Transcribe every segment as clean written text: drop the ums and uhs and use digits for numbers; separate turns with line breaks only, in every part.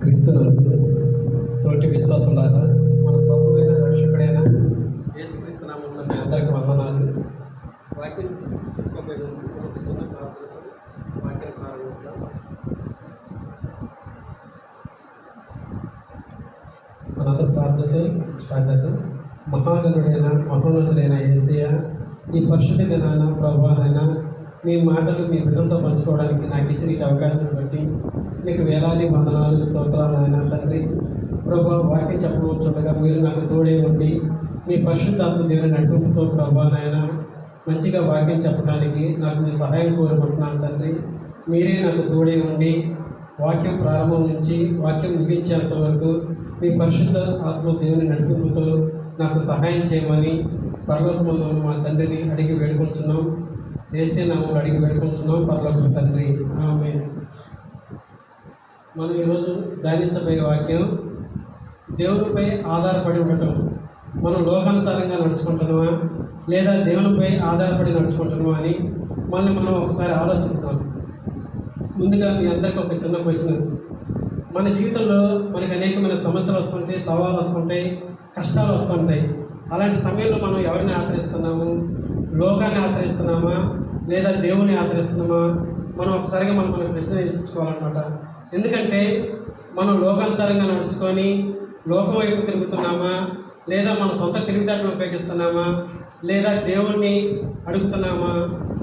క్రీస్తునందు తోటి విశ్వాసులారా, మన ప్రభువైన రక్షకుడైన యేసుక్రీస్తు నామమున మీ అందరికీ వందనాలు. వాక్యం చెప్పుకోబోయే ముందు ఒక చిన్న ప్రార్థనతో వాక్యం ప్రారంభిద్దాం. మనందరూ ప్రార్థనతో స్టార్ట్ చేద్దాం. మహాగణుడైన మహోన్నతుడైన యేసయ్య, ఈ పరిశుద్ధ దినాన ప్రభువానైనా మీ మాటలు మీ బిడ్డలతో పంచుకోవడానికి నాకు ఇచ్చిన ఈ అవకాశం బట్టి మీకు వేలాది వందనాలు, స్తోత్రాలు నాయన తండ్రి. ప్రభు, వాక్యం చెప్పవచ్చుండగా మీరు నాకు తోడే ఉండి మీ పరిశుద్ధాత్మ దేవుని నడుపుతో ప్రభు నాయన మంచిగా వాక్యం చెప్పడానికి నాకు మీ సహాయం కోరుకుంటున్నాను తండ్రి. మీరే నాకు తోడే ఉండి వాక్యం ప్రారంభం నుంచి వాక్యం ముగించేంత వరకు మీ పరిశుద్ధ ఆత్మ దేవుని నడుపుతో నాకు సహాయం చేయమని పరలోకమున్న మా తండ్రిని అడిగి వేడుకుంటున్నాం. యేసే నామములో అడిగి వేడుకుంటున్నాం పరలోకపు తండ్రి, ఆమేన్. మనం ఈరోజు ధ్యానించబోయే వాక్యం దేవునిపై ఆధారపడి ఉండటం. మనం లోకానుసారంగా నడుచుకుంటున్నామా లేదా దేవునిపై ఆధారపడి నడుచుకుంటున్నామా అని మనం ఒకసారి ఆలోచిద్దాం. ముందుగా మీ అందరికీ ఒక చిన్న క్వశ్చన్. మన జీవితంలో మనకి అనేకమైన సమస్యలు వస్తుంటాయి, సవాళ్ళు వస్తుంటాయి, కష్టాలు వస్తుంటాయి. అలాంటి సమయంలో మనం ఎవరిని ఆశ్రయిస్తున్నాము? లోకాన్ని ఆశ్రయిస్తున్నామా లేదా దేవుని ఆశ్రయిస్తున్నామా? మనం ఒకసారిగా మనం ప్రశ్నించుకోవాలన్నమాట. ఎందుకంటే మనం లోకానుసారంగా నడుచుకొని లోకం వైపు తిరుగుతున్నామా లేదా మన సొంత తెలివితేటలు ఉపయోగిస్తున్నామా లేదా దేవుణ్ణి అడుగుతున్నామా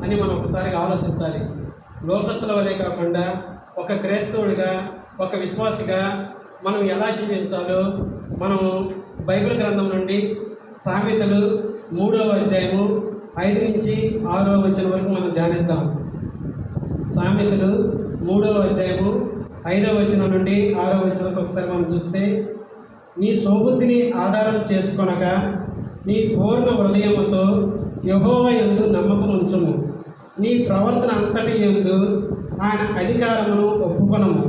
అని మనం ఒకసారిగా ఆలోచించాలి. లోకస్తుల వలె కాకుండా ఒక క్రైస్తవుడిగా, ఒక విశ్వాసిగా మనం ఎలా జీవించాలో మనము బైబిల్ గ్రంథం నుండి సామెతలు 3వ అధ్యాయము 5 నుంచి 6వ వచనం వరకు మనం ధ్యానిద్దాం. సామెతలు 3వ అధ్యాయము 5వ వచనం నుండి 6వ వచనం వరకు ఒకసారి మనం చూస్తే, నీ సోబుద్ధిని ఆధారం చేసుకొనక నీ పూర్ణ హృదయముతో యెహోవా యందు నమ్మకం ఉంచుము. నీ ప్రవర్తన అంతటి యందు ఆయన అధికారమును ఒప్పుకొనము.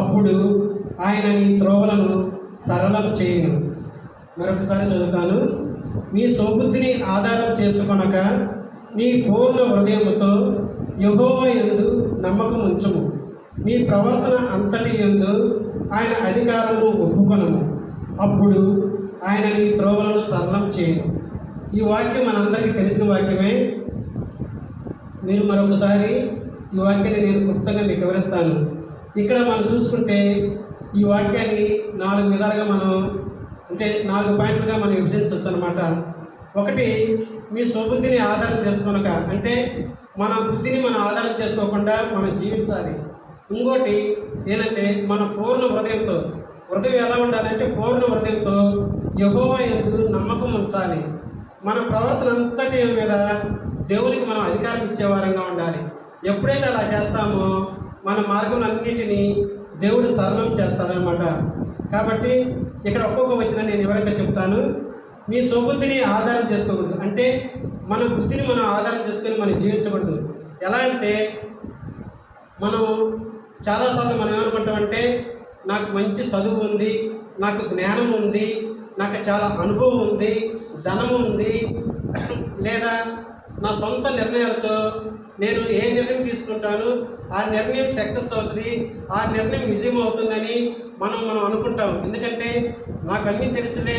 అప్పుడు ఆయన నీ త్రోవలను సరళం చేయును. మరొకసారి చదువుతాను. నీ సోబుద్ధిని ఆధారం చేసుకొనక నీ పూర్ణ హృదయముతో యెహోవా యందు నమ్మకం ఉంచుము. నీ ప్రవర్తన అంతటి యందు ఆయన అధికారమును ఒప్పుకొనము. అప్పుడు ఆయన నీ త్రోవలను సరళం చేయను. ఈ వాక్యం మనందరికీ తెలిసిన వాక్యమే. మీరు మరొకసారి ఈ వాక్యాన్ని నేను క్లుప్తంగా మీకు వివరిస్తాను. ఇక్కడ మనం చూసుకుంటే ఈ వాక్యాన్ని 4 విధాలుగా మనం అంటే 4 పాయింట్లుగా మనం విభజించవచ్చు అనమాట. ఒకటి, మీ స్వబుద్ధిని ఆధారం చేసుకోనక, అంటే మన బుద్ధిని మనం ఆధారం చేసుకోకుండా మనం జీవించాలి. ఇంకోటి ఏంటంటే మన పూర్ణ హృదయంతో, హృదయం ఎలా ఉండాలంటే పూర్ణ హృదయంతో యెహోవా యందు నమ్మకం ఉంచాలి. మన ప్రవర్తన అంతటి మీద దేవునికి మనం అధికారం ఇచ్చేవారంగా ఉండాలి. ఎప్పుడైతే అలా చేస్తామో మన మార్గములన్నిటినీ దేవుడు సరళం చేస్తాడనమాట. కాబట్టి ఇక్కడ ఒక్కొక్క వచ్చిన నేను వివరంగా చెప్తాను. మీ స్వబుద్ధిని ఆధారం చేసుకోకూడదు, అంటే మన బుద్ధిని మనం ఆధారం చేసుకొని మనం జీవించకూడదు. ఎలా అంటే మనం చాలాసార్లు మనం ఏమనుకుంటామంటే, నాకు మంచి చదువు ఉంది, నాకు జ్ఞానం ఉంది, నాకు చాలా అనుభవం ఉంది, ధనం ఉంది, లేదా నా సొంత నిర్ణయాలతో నేను ఏ నిర్ణయం తీసుకుంటాను ఆ నిర్ణయం సక్సెస్ అవుతుంది, ఆ నిర్ణయం విజయం అవుతుందని మనం అనుకుంటాం. ఎందుకంటే నాకు అన్నీ తెలుసులే,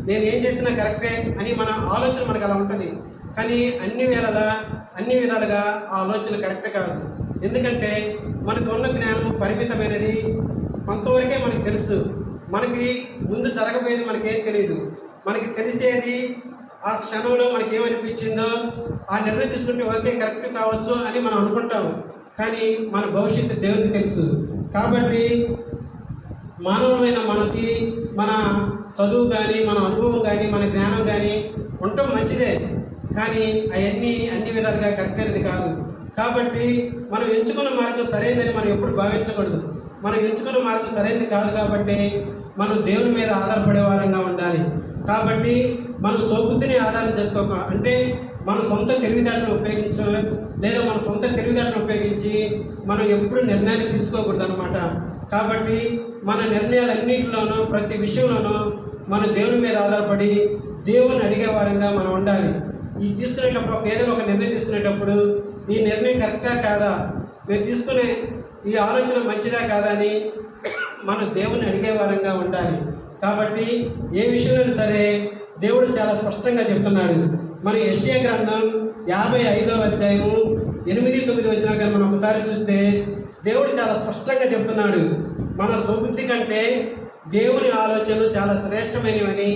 నేను ఏం చేసినా కరెక్టే అని మన ఆలోచన మనకు అలా ఉంటుంది. కానీ అన్ని విధాలుగా ఆ ఆలోచన కరెక్ట్ కాదు. ఎందుకంటే మనకు ఉన్న జ్ఞానం పరిమితమైనది, కొంతవరకే మనకు తెలుసు. మనకి ముందు జరగబోయేది మనకేం తెలియదు. మనకి తెలిసేది ఆ క్షణంలో మనకి ఏమనిపించిందో ఆ నిర్ణయం తీసుకుంటే ఓకే కరెక్ట్ కావచ్చు అని మనం అనుకుంటాం. కానీ మన భవిష్యత్తు దేవునికి తెలుసు. కాబట్టి మానవులమైన మనకి మన చదువు కానీ, మన అనుభవం కానీ, మన జ్ఞానం కానీ ఉండటం మంచిదే, కానీ అవన్నీ అన్ని విధాలుగా కరెక్ట్ అనేది కాదు. కాబట్టి మనం ఎంచుకున్న మార్గం సరైనదని మనం ఎప్పుడు భావించకూడదు. మనం ఎంచుకున్న మార్గం సరైనది కాదు కాబట్టి మనం దేవుని మీద ఆధారపడే వారంగా ఉండాలి. కాబట్టి మనం స్వబుద్ధిని ఆధారం చేసుకోక, అంటే మన సొంత తెలివితేటలను ఉపయోగించి మనం ఎప్పుడు నిర్ణయాన్ని తీసుకోకూడదు అనమాట. కాబట్టి మన నిర్ణయాలన్నింటిలోనూ, ప్రతి విషయంలోనూ మన దేవుని మీద ఆధారపడి దేవుని అడిగే వారంగా మనం ఉండాలి. ఈ తీసుకునేటప్పుడు ఏదైనా ఒక నిర్ణయం తీసుకునేటప్పుడు ఈ నిర్ణయం కరెక్టా కాదా, మేము తీసుకునే ఈ ఆలోచన మంచిదా కాదా అని మనం దేవుని అడిగే వారంగా ఉండాలి. కాబట్టి ఏ విషయంలో సరే దేవుడు చాలా స్పష్టంగా చెప్తున్నాడు. మన యెషయా గ్రంథం 55వ అధ్యాయము 8-9 వచనాలు కానీ మనం ఒకసారి చూస్తే దేవుడు చాలా స్పష్టంగా చెప్తున్నాడు. మన స్వబుద్ధి కంటే దేవుని ఆలోచనలు చాలా శ్రేష్టమైనవని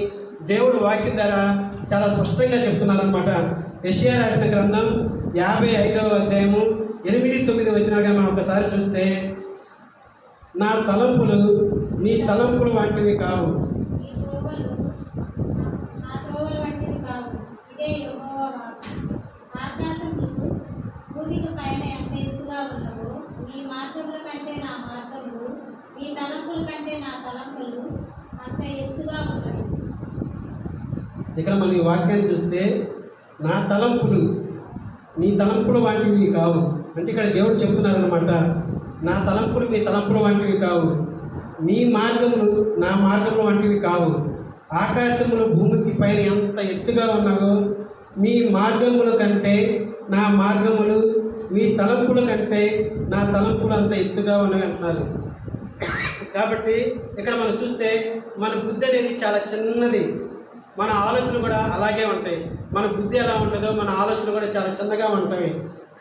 దేవుడు వాక్యం ద్వారా చాలా స్పష్టంగా చెప్తున్నారనమాట. యెషయా రాసిన గ్రంథం 55వ అధ్యాయము 8-9 వచనాలు కానీ మనం ఒకసారి చూస్తే, నా తలంపులు నీ తలంపులు వంటివి కావు.
ఆకాశములు భూమికి పైన ఎంత ఎత్తుగా ఉన్నవో నీ మార్గముల కంటే నా మార్గములు, నీ తలంపుల కంటే నా తలంపులు అంత ఎత్తుగా ఉన్నవి.
ఇక్కడ మనం ఈ వాక్యాన్ని చూస్తే నా తలంపులు నీ తలంపులు వంటివి కావు అంటే ఇక్కడ దేవుడు చెబుతున్నారనమాట. నా తలంపులు మీ తలంపులు వంటివి కావు, నీ మార్గములు నా మార్గములు వంటివి కావు. ఆకాశములు భూమికి పైన ఎంత ఎత్తుగా ఉన్నావో మీ మార్గముల కంటే నా మార్గములు, మీ తలంపుల కంటే నా తలంపులు అంత ఎత్తుగా ఉన్నవి అంటున్నారు. కాబట్టి ఇక్కడ మనం చూస్తే మన బుద్ధి అనేది చాలా చిన్నది, మన ఆలోచనలు కూడా అలాగే ఉంటాయి. మన బుద్ధి ఎలా ఉంటుందో మన ఆలోచనలు కూడా చాలా చిన్నగా ఉంటాయి.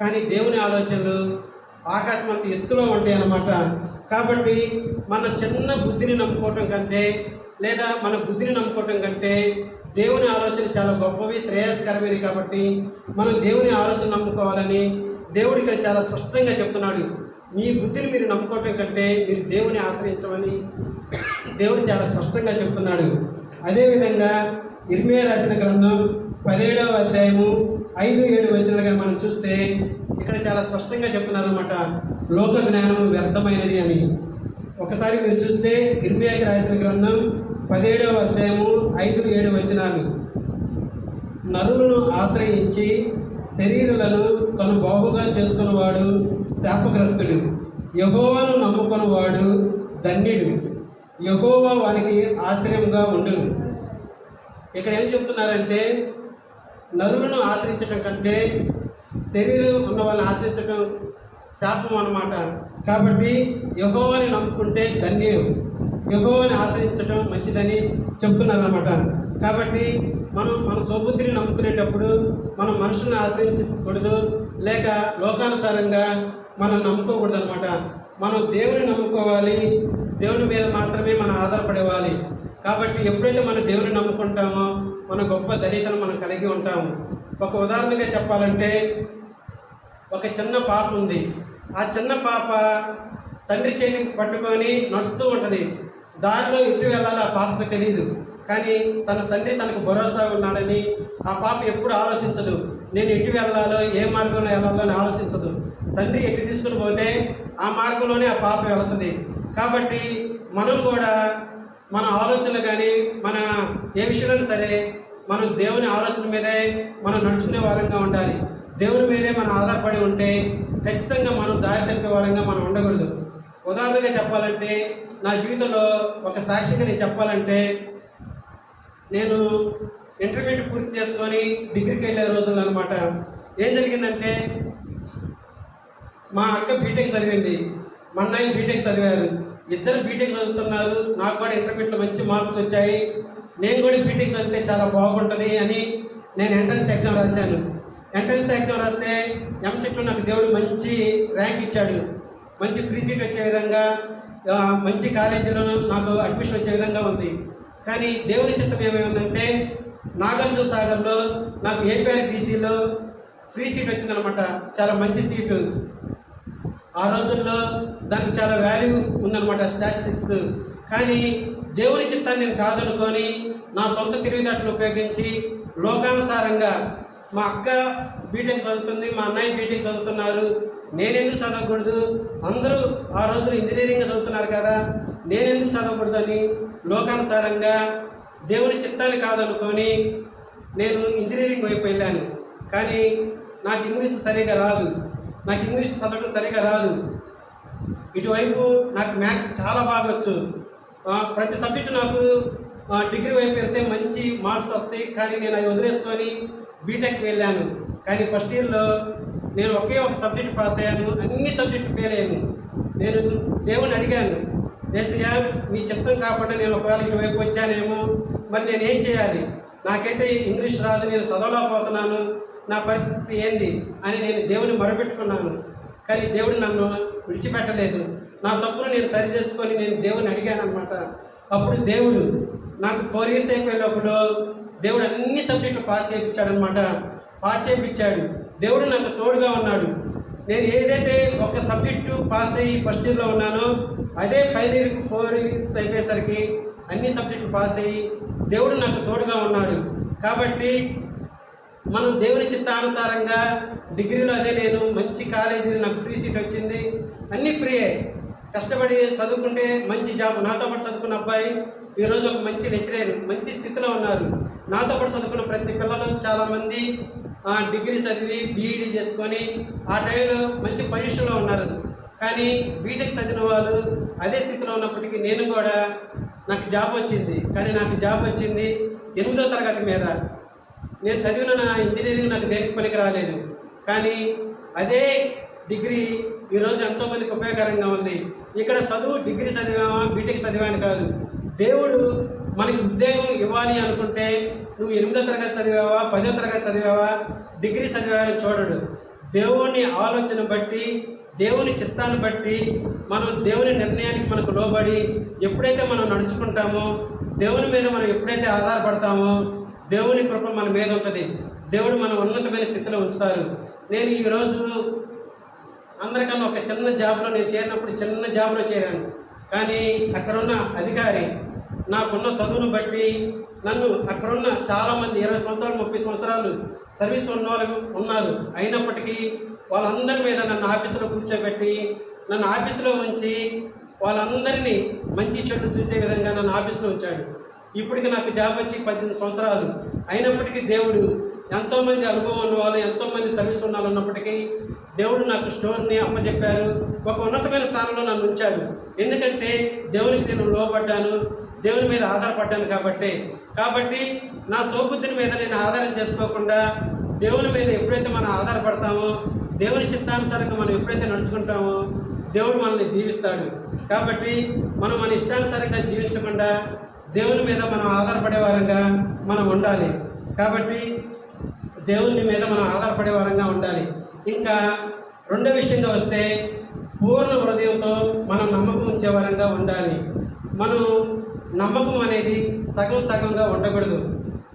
కానీ దేవుని ఆలోచనలు ఆకాశం అంత ఎత్తులో ఉంటాయి అన్నమాట. కాబట్టి మన చిన్న బుద్ధిని నమ్ముకోవటం కంటే, లేదా మన బుద్ధిని నమ్ముకోవటం కంటే దేవుని ఆలోచన చాలా గొప్పవి, శ్రేయస్కరమైనవి. కాబట్టి మనం దేవుని ఆలోచన నమ్ముకోవాలని దేవుడు ఇక్కడ చాలా స్పష్టంగా చెప్తున్నాడు. మీ బుద్ధిని మీరు నమ్ముకోవటం కంటే మీరు దేవుని ఆశ్రయించమని దేవుడు చాలా స్పష్టంగా చెప్తున్నాడు. అదేవిధంగా ఇర్మియా రాసిన గ్రంథం 17వ అధ్యాయము 5-7 వచనాలుగా మనం చూస్తే ఇక్కడ చాలా స్పష్టంగా చెప్తున్నారన్నమాట, లోక జ్ఞానం వ్యర్థమైనది అని. ఒకసారి మీరు చూస్తే ఇర్మియాకి రాసిన గ్రంథం 17వ అధ్యాయము 5-7 వచనాలు, నరులను ఆశ్రయించి శరీరులను తను బాగుగా చేసుకున్నవాడు శాపగ్రస్తుడు, యెహోవాను నమ్ముకున్నవాడు ధన్యుడు, యెహోవా వానికి ఆశ్రయంగా ఉండును. ఇక్కడ ఏం చెప్తున్నారంటే నరులను ఆశ్రయించటం కంటే శరీరం ఉన్న వాళ్ళని ఆశ్రయించటం శాపం అన్నమాట. కాబట్టి యెహోవాని నమ్ముకుంటే ధన్యం, యెహోవాని ఆశ్రయించటం మంచిదని చెప్తున్నారు అన్నమాట. కాబట్టి మనం మన స్వబుద్ధిని నమ్ముకునేటప్పుడు మనం మనుషుల్ని ఆశ్రయించకూడదు, లేక లోకానుసారంగా మనం నమ్ముకోకూడదు అనమాట. మనం దేవుని నమ్ముకోవాలి, దేవుని మీద మాత్రమే మనం ఆధారపడేవాలి. కాబట్టి ఎప్పుడైతే మనం దేవుని నమ్ముకుంటామో మన గొప్ప ధన్యతను మనం కలిగి ఉంటాము. ఒక ఉదాహరణగా చెప్పాలంటే, ఒక చిన్న పాప ఉంది. ఆ చిన్న పాప తండ్రి చేతి పట్టుకొని నడుస్తూ ఉంటుంది. దారిలో ఎటు వెళ్ళాలో ఆ పాపకు తెలియదు. కానీ తన తండ్రి తనకు భరోసా ఉన్నాడని ఆ పాప ఎప్పుడు ఆలోచించదు. నేను ఎటు వెళ్ళాలో, ఏ మార్గంలో వెళ్ళాలో అని ఆలోచించదు. తండ్రి ఎటు తీసుకుని పోతే ఆ మార్గంలోనే ఆ పాప వెళుతుంది. కాబట్టి మనం కూడా మన ఆలోచనలు కానీ మన ఏ విషయంలో సరే మనం దేవుని ఆలోచన మీదే మనం నడుచుకునే వారంగా ఉండాలి. దేవుని మీదే మనం ఆధారపడి ఉంటే ఖచ్చితంగా మనం దారి తప్పే వారంగా మనం ఉండకూడదు. ఉదాహరణగా చెప్పాలంటే, నా జీవితంలో ఒక సాక్ష్యంగా నేను చెప్పాలంటే, నేను ఇంటర్మీడియట్ పూర్తి చేసుకొని డిగ్రీకి వెళ్ళే రోజుల్లో అనమాట. ఏం జరిగిందంటే, మా అక్క బీటెక్ చదివింది, మా అన్నయ్య బీటెక్ చదివారు. ఇద్దరు బీటెక్ చదువుతున్నారు. నాకు కూడా ఇంటర్మీడియట్లో మంచి మార్క్స్ వచ్చాయి. నేను కూడా బీటెక్ చదివితే చాలా బాగుంటుంది అని నేను ఎంట్రన్స్ ఎగ్జామ్ రాశాను. ఎంట్రన్స్ ఎగ్జామ్ రాస్తే ఎంసెట్లో నాకు దేవుడు మంచి ర్యాంక్ ఇచ్చాడు. మంచి ఫ్రీ సీట్ వచ్చే విధంగా, మంచి కాలేజీలో నాకు అడ్మిషన్ వచ్చే విధంగా ఉంది. కానీ దేవుని చిత్తం ఏమైందంటే, నాగార్జున సాగర్లో నాకు ఏపీఆర్టీసీలో ఫ్రీ సీట్ వచ్చిందనమాట. చాలా మంచి సీటు. ఆ రోజుల్లో దానికి చాలా వాల్యూ ఉందన్నమాట, స్టాటిస్టిక్స్. కానీ దేవుని చిత్తాన్ని నేను కాదనుకొని నా సొంత తెలివితేటలు ఉపయోగించి లోకానుసారంగా, మా అక్క బీటెక్ చదువుతుంది, మా అన్నయ్య బీటెక్ చదువుతున్నారు, నేనెందుకు చదవకూడదు, అందరూ ఆ రోజులు ఇంజనీరింగ్ చదువుతున్నారు కదా, నేనెందుకు చదవకూడదు అని లోకానుసారంగా దేవుని చిత్తాన్ని కాదనుకొని నేను ఇంజనీరింగ్ వైపు వెళ్ళాను. కానీ నాకు ఇంగ్లీష్ సరిగా రాదు, నాకు ఇంగ్లీష్ చదవడం సరిగా రాదు. ఇటువైపు నాకు మ్యాథ్స్ చాలా బాగా వచ్చు. ప్రతి సబ్జెక్టు నాకు డిగ్రీ వైపు వెళ్తే మంచి మార్క్స్ వస్తాయి. కానీ నేను అది వదిలేసుకొని బీటెక్ వెళ్ళాను. కానీ ఫస్ట్ ఇయర్లో నేను ఒకే ఒక సబ్జెక్ట్ పాస్ అయ్యాను, అన్ని సబ్జెక్టు ఫెయిల్ అయ్యాను. నేను దేవుని అడిగాను, యేసయ్యా మీ చిత్తం కాకుండా నేను ఒకవేళ ఇటువైపు వచ్చానేమో, మరి నేనేం చేయాలి? నాకైతే ఇంగ్లీష్ రాదు, నేను చదవలేకపోతున్నాను, నా పరిస్థితి ఏంది అని నేను దేవుని మొరపెట్టుకున్నాను. కానీ దేవుడు నన్ను విడిచిపెట్టలేదు. నా తప్పును నేను సరి చేసుకొని నేను దేవుని అడిగాను అనమాట. అప్పుడు దేవుడు నాకు 4 years అయిపోయేటప్పుడు దేవుడు అన్ని సబ్జెక్టులు పాస్ చేయించాడనమాట. పాస్ చేయించాడు. దేవుడు నాకు తోడుగా ఉన్నాడు. నేను ఏదైతే ఒక సబ్జెక్టు పాస్ అయ్యి ఫస్ట్ ఇయర్లో ఉన్నానో, అదే ఫైనల్ ఇయర్కి 4 years అయిపోయేసరికి అన్ని సబ్జెక్టులు పాస్ అయ్యి దేవుడు నాకు తోడుగా ఉన్నాడు. కాబట్టి మనం దేవుని చిత్తానుసారంగా డిగ్రీలో అదే నేను మంచి కాలేజీలో నాకు ఫ్రీ సీట్ వచ్చింది. అన్నీ ఫ్రీయే. కష్టపడి చదువుకుంటే మంచి జాబ్. నాతో పాటు చదువుకున్న అబ్బాయి ఈరోజు ఒక మంచి లెక్చరర్, మంచి స్థితిలో ఉన్నారు. నాతో పాటు చదువుకున్న ప్రతి పిల్లలు చాలామంది డిగ్రీ చదివి బీఈడీ చేసుకొని ఆ టైంలో మంచి పొజిషన్లో ఉన్నారు. కానీ బీటెక్ చదివిన వాళ్ళు అదే స్థితిలో ఉన్నప్పటికీ నేను కూడా నాకు జాబ్ వచ్చింది. కానీ నాకు జాబ్ వచ్చింది 8వ తరగతి మీద. నేను చదివిన నా ఇంజనీరింగ్ నాకు దేనికి పనికి రాలేదు. కానీ అదే డిగ్రీ ఈరోజు ఎంతోమందికి ఉపయోగకరంగా ఉంది. ఇక్కడ చదువు డిగ్రీ చదివామా బీటెక్ చదివాని కాదు. దేవుడు మనకి ఉద్యోగం ఇవ్వాలి అనుకుంటే నువ్వు 8వ తరగతి చదివావా 10వ తరగతి చదివావా డిగ్రీ చదివావని చూడడు. దేవుని ఆలోచన బట్టి, దేవుని చిత్తాన్ని బట్టి, మనం దేవుని నిర్ణయానికి మనకు లోబడి ఎప్పుడైతే మనం నడుచుకుంటామో, దేవుని మీద మనం ఎప్పుడైతే ఆధారపడతామో దేవుని కృప మన మీద ఉంటుంది. దేవుడు మనం ఉన్నతమైన స్థితిలో ఉంచుతారు. నేను ఈరోజు అందరికన్నా ఒక చిన్న జాబ్లో నేను చేరినప్పుడు చిన్న జాబ్లో చేరాను. కానీ అక్కడున్న అధికారి నాకున్న చదువును బట్టి నన్ను అక్కడున్న చాలామంది 20 సంవత్సరాలు 30 సంవత్సరాలు సర్వీస్ ఉన్న వాళ్ళు ఉన్నారు. అయినప్పటికీ వాళ్ళందరి మీద నన్ను ఆఫీసులో కూర్చోబెట్టి నన్ను ఆఫీసులో ఉంచి వాళ్ళందరినీ మంచి చెడు చూసే విధంగా నన్ను ఆఫీసులో ఉంచాడు. ఇప్పటికి నాకు జాబ్ వచ్చి 18 సంవత్సరాలు అయినప్పటికీ దేవుడు ఎంతోమంది అనుభవం ఉన్న వాళ్ళు, ఎంతోమంది సర్వీస్ ఉన్న వాళ్ళు ఉన్నప్పటికీ దేవుడు నాకు స్టోర్ని అప్పచెప్పారు. ఒక ఉన్నతమైన స్థానంలో నన్ను ఉంచాడు. ఎందుకంటే దేవునికి నేను లోబడ్డాను, దేవుని మీద ఆధారపడ్డాను కాబట్టి నా సోబుద్ధిని మీద నేను ఆధారం చేసుకోకుండా దేవుని మీద ఎప్పుడైతే మనం ఆధారపడతామో, దేవుని చిత్తానుసారంగా మనం ఎప్పుడైతే నడుచుకుంటామో దేవుడు మనల్ని దీవిస్తాడు. కాబట్టి మనం మన ఇష్టానుసారంగా జీవించకుండా దేవుని మీద మనం ఆధారపడే వారంగా మనం ఉండాలి. కాబట్టి దేవుని మీద మనం ఆధారపడే వారంగా ఉండాలి. ఇంకా రెండో విషయంగా వస్తే పూర్ణ హృదయంతో మనం నమ్మకం ఉంచే వారంగా ఉండాలి. మనం నమ్మకం అనేది సగంగా ఉండకూడదు.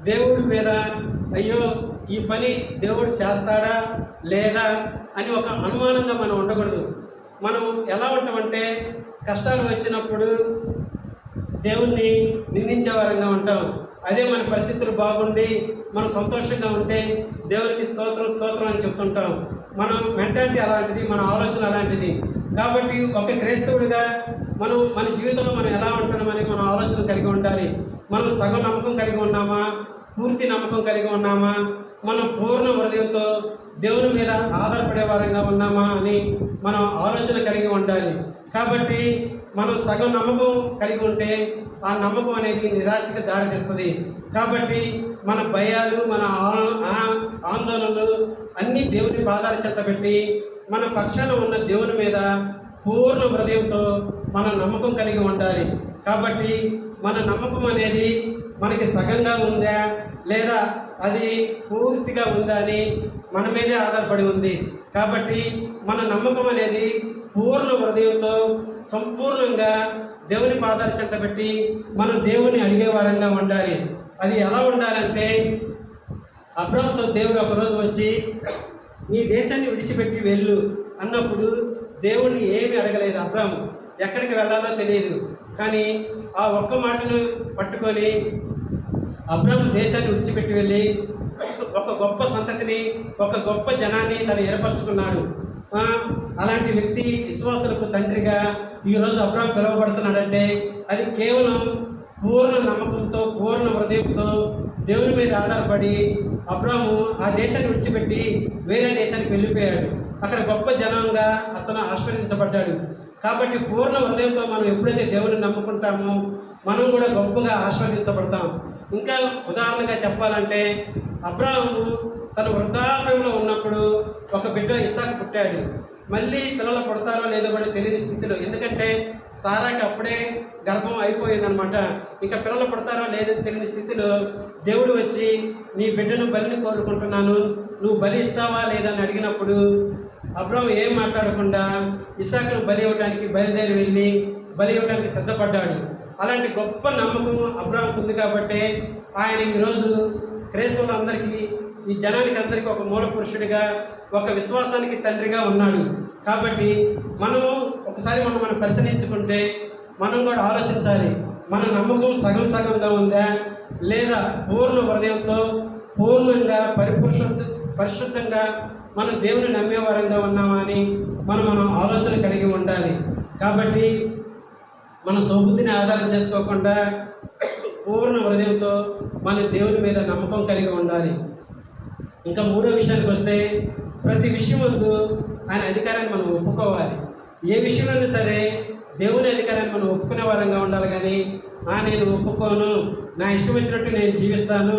దేవుడి మీద అయ్యో ఈ పని దేవుడు చేస్తాడా లేదా అని ఒక అనుమానంగా మనం ఉండకూడదు. మనం ఎలా ఉంటామంటే కష్టాలు వచ్చినప్పుడు దేవుణ్ణి నిందించే వారంగా ఉంటాం. అదే మన పరిస్థితులు బాగుండి మనం సంతోషంగా ఉంటే దేవునికి స్తోత్రం అని చెప్తుంటాం. మనం మెంటాలిటీ అలాంటిది, మన ఆలోచన అలాంటిది. కాబట్టి ఒక క్రైస్తవుడిగా మనం మన జీవితంలో మనం ఎలా ఉంటున్నామని మనం ఆలోచన కలిగి ఉండాలి. మనం సగం నమ్మకం కలిగి ఉన్నామా, పూర్తి నమ్మకం కలిగి ఉన్నామా, మనం పూర్ణ హృదయంతో దేవుని మీద ఆధారపడే వారంగా ఉన్నామా అని మనం ఆలోచన కలిగి ఉండాలి. కాబట్టి మనం సగం నమ్మకం కలిగి ఉంటే ఆ నమ్మకం అనేది నిరాశకి దారితీస్తుంది. కాబట్టి మన భయాలు, మన ఆందోళనలు అన్నీ దేవుని పాదాల చెత్త పెట్టి మన పక్షాన ఉన్న దేవుని మీద పూర్ణ హృదయంతో మన నమ్మకం కలిగి ఉండాలి. కాబట్టి మన నమ్మకం అనేది మనకి సగంగా ఉందా లేదా అది పూర్తిగా ఉందా అని మన మీదే ఆధారపడి ఉంది. కాబట్టి మన నమ్మకం అనేది పూర్ణ హృదయంతో సంపూర్ణంగా దేవుని పాదాల చెంత పెట్టి మనం దేవుని అడిగే వారంగా ఉండాలి. అది ఎలా ఉండాలంటే అబ్రాహాముతో దేవుడు ఒకరోజు వచ్చి నీ దేశాన్ని విడిచిపెట్టి వెళ్ళు అన్నప్పుడు దేవుడిని ఏమీ అడగలేదు. అబ్రాహాము ఎక్కడికి వెళ్ళాలో తెలియదు. కానీ ఆ ఒక్క మాటను పట్టుకొని అబ్రాహాము దేశాన్ని విడిచిపెట్టి వెళ్ళి ఒక గొప్ప సంతతిని, ఒక గొప్ప జనాన్ని తను ఏర్పరచుకున్నాడు. అలాంటి వ్యక్తి విశ్వాసులకు తండ్రిగా ఈరోజు అబ్రాహాము పిలువబడుతున్నాడంటే అది కేవలం పూర్ణ నమ్మకంతో, పూర్ణ హృదయంతో దేవుని మీద ఆధారపడి అబ్రాహాము ఆ దేశాన్ని విడిచిపెట్టి వేరే దేశానికి వెళ్ళిపోయాడు. అక్కడ గొప్ప జనంగా అతను ఆశీర్వదించబడ్డాడు. కాబట్టి పూర్ణ హృదయంతో మనం ఎప్పుడైతే దేవుని నమ్ముకుంటామో మనం కూడా గొప్పగా ఆశీర్వదించబడతాం. ఇంకా ఉదాహరణగా చెప్పాలంటే అబ్రాహాము తన వృద్ధాప్యంలో ఉన్నప్పుడు ఒక బిడ్డ ఇస్సాకు పుట్టాడు. మళ్ళీ పిల్లలు పుడతారో లేదో కూడా తెలియని స్థితిలో, ఎందుకంటే సారాకి అప్పుడే గర్భం అయిపోయిందనమాట. ఇంకా పిల్లలు పుడతారో లేదో తెలియని స్థితిలో దేవుడు వచ్చి నీ బిడ్డను బలిని కోరుకుంటున్నాను, నువ్వు బలి ఇస్తావా లేదా అని అడిగినప్పుడు అబ్రాహాము ఏం మాట్లాడకుండా ఇస్సాకును బలి ఇవ్వడానికి బయలుదేరి వెళ్ళి బలి ఇవ్వడానికి సిద్ధపడ్డాడు. అలాంటి గొప్ప నమ్మకం అబ్రాహాముకు ఉంది కాబట్టి ఆయన ఈరోజు క్రైస్తవులందరికీ, ఈ జనానికి అందరికీ ఒక మూల పురుషుడిగా, ఒక విశ్వాసానికి తండ్రిగా ఉన్నాడు. కాబట్టి మనము ఒకసారి మనం పరిశీలించుకుంటే మనం కూడా ఆలోచించాలి, మన నమ్మకం సగం సగంగా ఉందా లేదా పూర్ణ హృదయంతో పూర్ణంగా పరిశుద్ధంగా మనం దేవుని నమ్మేవారంగా ఉన్నామా అని మనం ఆలోచన కలిగి ఉండాలి. కాబట్టి మన సోబుద్ధిని ఆధారం చేసుకోకుండా పూర్ణ హృదయంతో మన దేవుని మీద నమ్మకం కలిగి ఉండాలి. ఇంకా మూడో విషయానికి వస్తే, ప్రతి విషయం ముందు ఆయన అధికారాన్ని మనం ఒప్పుకోవాలి. ఏ విషయంలోనైనా సరే దేవుని అధికారాన్ని మనం ఒప్పుకునే వారంగా ఉండాలి. కానీ నేను ఒప్పుకోను, నా ఇష్టం వచ్చినట్టు నేను జీవిస్తాను,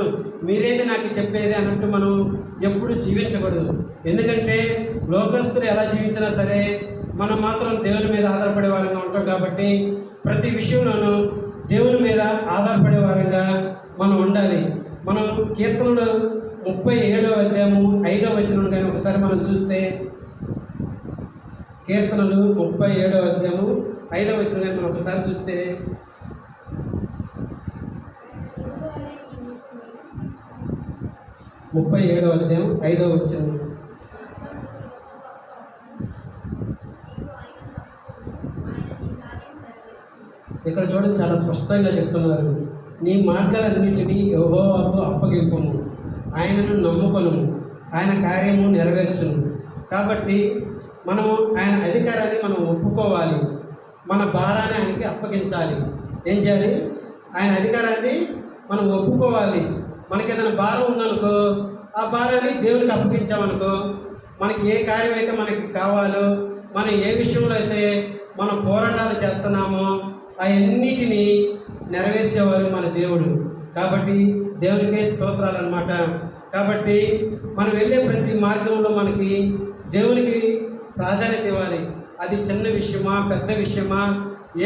మీరేది నాకు చెప్పేది అన్నట్టు మనం ఎప్పుడు జీవించకూడదు. ఎందుకంటే లోకస్తులు ఎలా జీవించినా సరే మనం మాత్రం దేవుని మీద ఆధారపడే వారంగా ఉంటాం. కాబట్టి ప్రతి విషయంలోనూ దేవుని మీద ఆధారపడే వారంగా మనం ఉండాలి. మనం కీర్తనలు 37వ అధ్యాయము 5వ వచనం కానీ ఒకసారి మనం చూస్తే, కీర్తనలు 37వ అధ్యాయము 5వ వచనం కానీ మనం ఒకసారి చూస్తే, 37వ అధ్యాయం 5వ వచనం, ఇక్కడ చూడండి చాలా స్పష్టంగా చెప్తున్నారు. నీ మార్గాలన్నింటినీ యెహోవాకు అప్పగింపుము, ఆయనను నమ్ముకొనుము, ఆయన కార్యము నెరవేర్చును. కాబట్టి మనము ఆయన అధికారాన్ని మనం ఒప్పుకోవాలి, మన భారాన్ని ఆయనకి అప్పగించాలి. ఏం చేయాలి? ఆయన అధికారాన్ని మనం ఒప్పుకోవాలి. మనకి ఏదైనా భారం ఉందనుకో, ఆ భారాన్ని దేవునికి అప్పగించామనుకో, మనకి ఏ కార్యం అయితే మనకి కావాలో, మనం ఏ విషయంలో అయితే మనం పోరాటాలు చేస్తున్నామో అవన్నిటినీ నెరవేర్చేవారు మన దేవుడు. కాబట్టి దేవునికే స్తోత్రాలు అన్నమాట. కాబట్టి మనం వెళ్ళే ప్రతి మార్గంలో మనకి దేవునికి ప్రాధాన్యత ఇవ్వాలి. అది చిన్న విషయమా పెద్ద విషయమా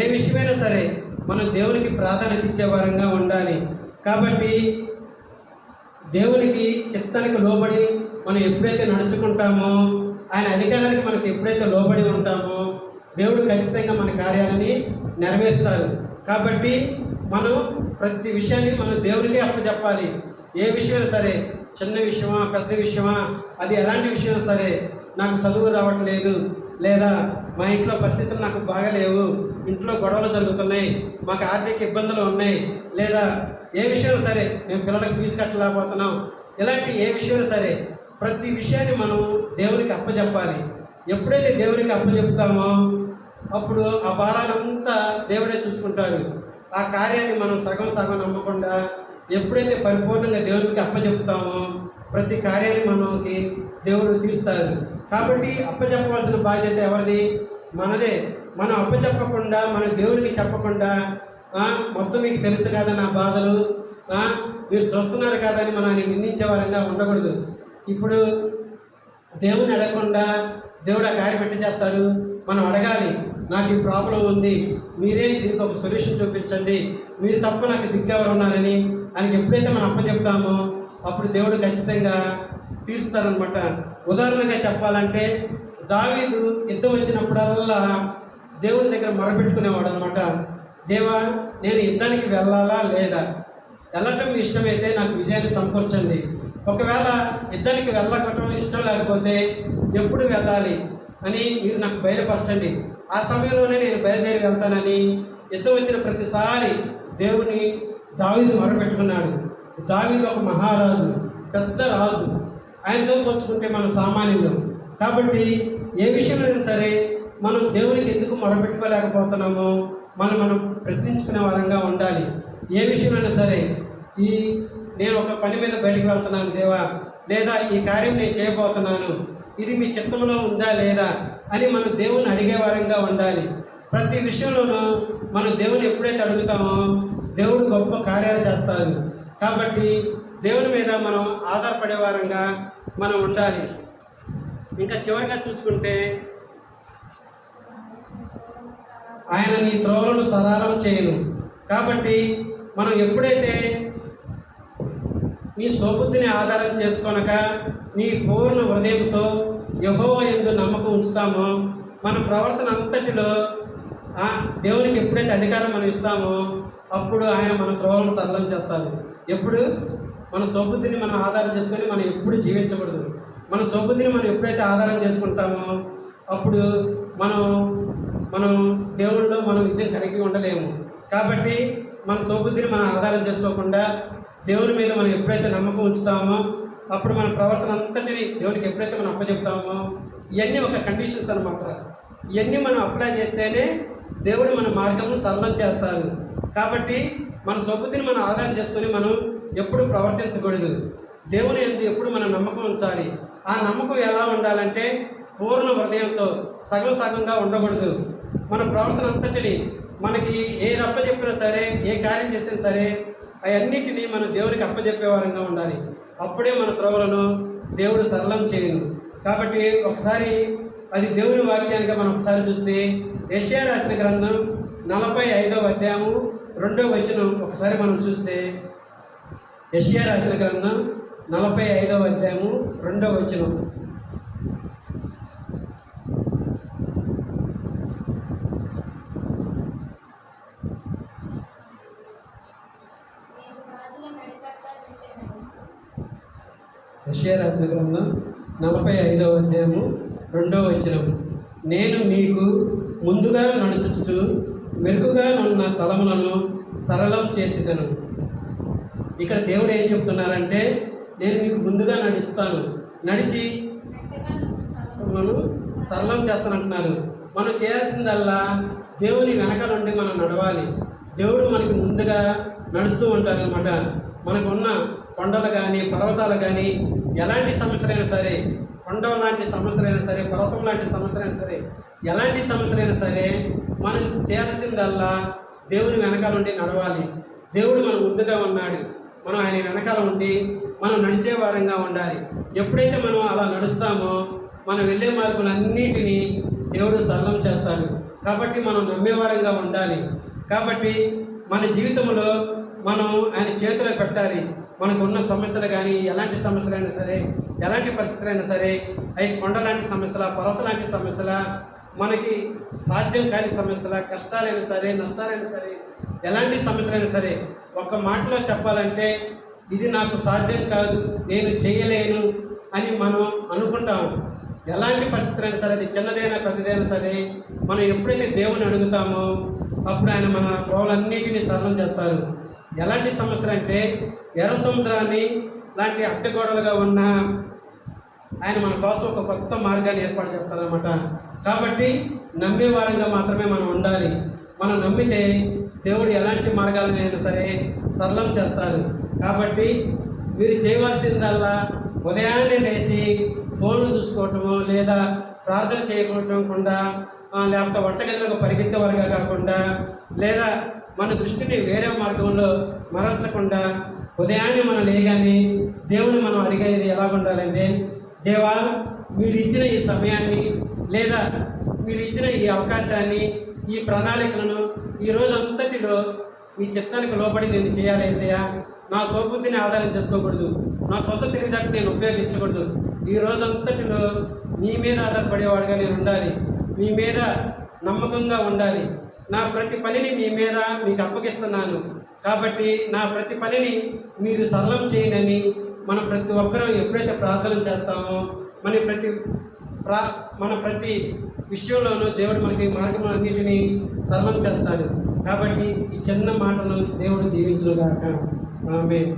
ఏ విషయమైనా సరే మనం దేవునికి ప్రాధాన్యత ఇచ్చే వారంగా ఉండాలి. కాబట్టి దేవునికి చిత్తానికి లోబడి మనం ఎప్పుడైతే నడుచుకుంటామో, ఆయన అధికారానికి మనకి ఎప్పుడైతే లోబడి ఉంటామో దేవుడు ఖచ్చితంగా మన కార్యాలని నెరవేరుస్తారు. కాబట్టి మనం ప్రతి విషయాన్ని మనం దేవునికే అప్పచెప్పాలి. ఏ విషయమైనా సరే, చిన్న విషయమా పెద్ద విషయమా, అది ఎలాంటి విషయమైనా సరే, నాకు చదువు రావట్లేదు, లేదా మా ఇంట్లో పరిస్థితులు నాకు బాగాలేవు, ఇంట్లో గొడవలు జరుగుతున్నాయి, మాకు ఆర్థిక ఇబ్బందులు ఉన్నాయి, లేదా ఏ విషయమైనా సరే మేము పిల్లలకు ఫీజు కట్టలేకపోతున్నాం, ఇలాంటి ఏ విషయమైనా సరే ప్రతి విషయాన్ని మనం దేవునికి అప్పచెప్పాలి. ఎప్పుడైతే దేవునికి అప్పచెప్తామో అప్పుడు ఆ భారాలంతా దేవుడే చూసుకుంటాడు. ఆ కార్యాన్ని మనం సగం సగం నమ్మకుండా ఎప్పుడైతే పరిపూర్ణంగా దేవునికి అప్పచెప్తామో ప్రతి కార్యాన్ని మనకి దేవుడు తీరుస్తారు. కాబట్టి అప్పచెప్పవలసిన బాధ్యత ఎవరిది? మనదే. మనం అప్పచెప్పకుండా, మన దేవునికి చెప్పకుండా మొత్తం మీకు తెలుసు కదా నా బాధలు, మీరు చూస్తున్నారు కదా అని మనం నిందించే వారంగా ఉండకూడదు. ఇప్పుడు దేవుని అడగకుండా దేవుడు ఆ కార్యం ఎట్ట చేస్తాడు? మనం అడగాలి, నాకు ఈ ప్రాబ్లం ఉంది, మీరే దీనికి ఒక సొల్యూషన్ చూపించండి, మీరు తప్ప నాకు దిక్కెవరు ఉన్నారని ఆయనకి ఎప్పుడైతే మనం అప్పచెప్తామో అప్పుడు దేవుడు ఖచ్చితంగా తీరుస్తారనమాట. ఉదాహరణగా చెప్పాలంటే దావీదు యుద్ధం వచ్చినప్పుడల్లా దేవుని దగ్గర మొరపెట్టుకునేవాడు అనమాట. దేవా, నేను యుద్ధానికి వెళ్ళాలా లేదా? వెళ్ళటం మీ ఇష్టమైతే నాకు విజయాన్ని సమకూర్చండి. ఒకవేళ యుద్ధానికి వెళ్ళకటం ఇష్టం లేకపోతే ఎప్పుడు వెళ్ళాలి అని మీరు నాకు బయలుపరచండి, ఆ సమయంలోనే నేను బయలుదేరి వెళ్తానని యుద్ధం వచ్చిన ప్రతిసారి దేవుని దావీదు మొరపెట్టుకున్నాడు. దావీదు ఒక మహారాజు, పెద్ద రాజు, ఆయనతో పోల్చుకుంటే మన సామాన్యులు. కాబట్టి ఏ విషయంలో సరే మనం దేవునికి ఎందుకు మొరపెట్టుకోలేకపోతున్నామో మనం ప్రశ్నించుకునే వారంగా ఉండాలి. ఏ విషయంలో సరే, నేను ఒక పని మీద బయటకు వెళ్తున్నాను దేవా, లేదా ఈ కార్యం నేను చేయబోతున్నాను, ఇది మీ చిత్తంలో ఉందా లేదా అని మనం దేవుని అడిగే వారంగా ఉండాలి. ప్రతి విషయంలోనూ మనం దేవుని ఎప్పుడైతే అడుగుతామో దేవుడు గొప్ప కార్యాలు చేస్తారు. కాబట్టి దేవుని మీద మనం ఆధారపడే వారంగా మనం ఉండాలి. ఇంకా చివరిగా చూసుకుంటే ఆయన నీ త్రోవలను సరళం చేయను. కాబట్టి మనం ఎప్పుడైతే నీ స్వబుద్ధిని ఆధారం చేసుకొనక నీ పూర్ణ హృదయంతో యెహోవా యందు నమ్మకం ఉంచుతామో, మన ప్రవర్తన అంతటిలో దేవునికి ఎప్పుడైతే అధికారం మనం ఇస్తామో అప్పుడు ఆయన మన త్రోవలను సరళం చేస్తారు. ఎప్పుడు మన స్వబుద్ధిని మనం ఆధారం చేసుకొని మనం ఎప్పుడు జీవించకూడదు. మన స్వబుద్ధిని మనం ఎప్పుడైతే ఆధారం చేసుకుంటామో అప్పుడు మనం దేవుళ్ళలో మనం విజయం కలిగి ఉండలేము. కాబట్టి మన స్వబుద్ధిని మనం ఆధారం చేసుకోకుండా దేవుని మీద మనం ఎప్పుడైతే నమ్మకం ఉంచుతామో అప్పుడు మన ప్రవర్తన అంతటిని దేవునికి ఎప్పుడైతే మనం అప్పచెప్తామో, ఇవన్నీ ఒక కండిషన్స్ అన్నమాట. ఇవన్నీ మనం అప్లై చేస్తేనే దేవుడు మన మార్గంను సరళం చేస్తారు. కాబట్టి మన స్వబుద్ధిని మనం ఆధారం చేసుకొని మనం ఎప్పుడు ప్రవర్తించకూడదు. దేవుని యందు ఎప్పుడు మనం నమ్మకం ఉంచాలి. ఆ నమ్మకం ఎలా ఉండాలంటే పూర్ణ హృదయంతో, సగం సగంగా ఉండకూడదు. మన ప్రవర్తన అంతటిని మనకి ఏది అప్పచెప్పినా సరే, ఏ కార్యం చేసినా సరే అవన్నిటినీ మనం దేవునికి అప్పచెప్పే వారంగా ఉండాలి. అప్పుడే మన త్రోవలను దేవుడు సరళం చేయను. కాబట్టి ఒకసారి అది దేవుని వాక్యానికి మనం ఒకసారి చూస్తే యెషయా రాసిన గ్రంథం 45వ అధ్యాయము 2వ వచనం ఒకసారి మనం చూస్తే, యెషయా రాసిన గ్రంథం 45వ అధ్యాయము 2వ వచనం. యెషయా రాసిన గ్రంథం 45వ అధ్యాయము 2వ వచనం. నేను మీకు ముందుగా నడుచుచు మెరుగుగా ఉన్న స్థలములను సరళం చేసేదను. ఇక్కడ దేవుడు ఏం చెప్తున్నారంటే, నేను మీకు ముందుగా నడుస్తాను, నడిచి మనం సరళం చేస్తానంటున్నారు. మనం చేయాల్సిందల్లా దేవుని వెనక నుండి మనం నడవాలి. దేవుడు మనకి ముందుగా నడుస్తూ ఉంటారనమాట. మనకున్న కొండలు కానీ పర్వతాలు కానీ ఎలాంటి సమస్యలైనా సరే, కొండ లాంటి సమస్యలైనా సరే, పర్వతం లాంటి సమస్యలైనా సరే, ఎలాంటి సమస్యలైనా సరే మనం చేయాల్సిందల్లా దేవుని వెనకాల ఉండి నడవాలి. దేవుడు మన ముందుగా ఉన్నాడు, మనం ఆయన వెనకాల ఉండి మనం నడిచే వారంగా ఉండాలి. ఎప్పుడైతే మనం అలా నడుస్తామో మనం వెళ్ళే మార్పులన్నిటినీ దేవుడు సరళం చేస్తాడు. కాబట్టి మనం నమ్మేవారంగా ఉండాలి. కాబట్టి మన జీవితంలో మనం ఆయన చేతిలో పెట్టాలి. మనకు ఉన్న సమస్యలు కానీ ఎలాంటి సమస్యలైనా సరే, ఎలాంటి పరిస్థితులైనా సరే, అవి కొండ లాంటి సమస్యల, పర్వత లాంటి సమస్యల, మనకి సాధ్యం కాని సమస్యల, కష్టాలైనా సరే, నష్టాలైనా సరే, ఎలాంటి సమస్యలైనా సరే, ఒక్క మాటలో చెప్పాలంటే ఇది నాకు సాధ్యం కాదు, నేను చేయలేను అని మనం అనుకుంటాం. ఎలాంటి పరిస్థితులైనా సరే, అది చిన్నదైనా పెద్దదైనా సరే, మనం ఎప్పుడైతే దేవుని అడుగుతామో అప్పుడు ఆయన మన త్రోవలన్నిటినీ సరళం చేస్తారు. ఎలాంటి సమస్యలు అంటే ఎర్ర సముద్రాన్ని లాంటి అడ్డగోడలుగా ఉన్న ఆయన మన కోసం ఒక కొత్త మార్గాన్ని ఏర్పాటు చేస్తారనమాట. కాబట్టి నమ్మే వారంగా మాత్రమే మనం ఉండాలి. మనం నమ్మితే దేవుడు ఎలాంటి మార్గాలనైనా సరే సరళం చేస్తారు. కాబట్టి మీరు చేయవలసిందల్లా ఉదయాన్నే లేచి ఫోన్లు చూసుకోవటము, లేదా ప్రార్థన చేయకుండా, లేకపోతే వంటగదిలోకి పరిగెత్తే వారుగా కాకుండా, లేదా మన దృష్టిని వేరే మార్గంలో మరల్చకుండా ఉదయాన్నే మనం లేగానే దేవుని మనం అడిగేది ఎలా ఉండాలంటే, దేవా మీరు ఇచ్చిన ఈ సమయాన్ని, లేదా మీరు ఇచ్చిన ఈ అవకాశాన్ని, ఈ ప్రణాళికలను ఈ రోజు అంతటిలో మీ చిత్తానికి లోబడి నేను చేయాలేసయ్యా. నా స్వబుద్ధిని ఆధారం చేసుకోకూడదు, నా సొంత తెలివితేటలు నేను ఉపయోగించకూడదు. ఈ రోజంతటిలో నీ మీద ఆధారపడేవాడుగా నేను ఉండాలి, మీ మీద నమ్మకంగా ఉండాలి. నా ప్రతి పనిని మీ మీద మీకు అప్పగిస్తున్నాను. కాబట్టి నా ప్రతి పనిని మీరు సరళం చేయనని మనం ప్రతి ఒక్కరూ ఎప్పుడైతే ప్రార్థన చేస్తామో మన ప్రతి విషయంలోనూ దేవుడు మనకి మార్గములన్నిటినీ సరళం చేస్తాడు. కాబట్టి ఈ చిన్న మాటలు దేవుడు దీవించునుగాక. ఆమేన్.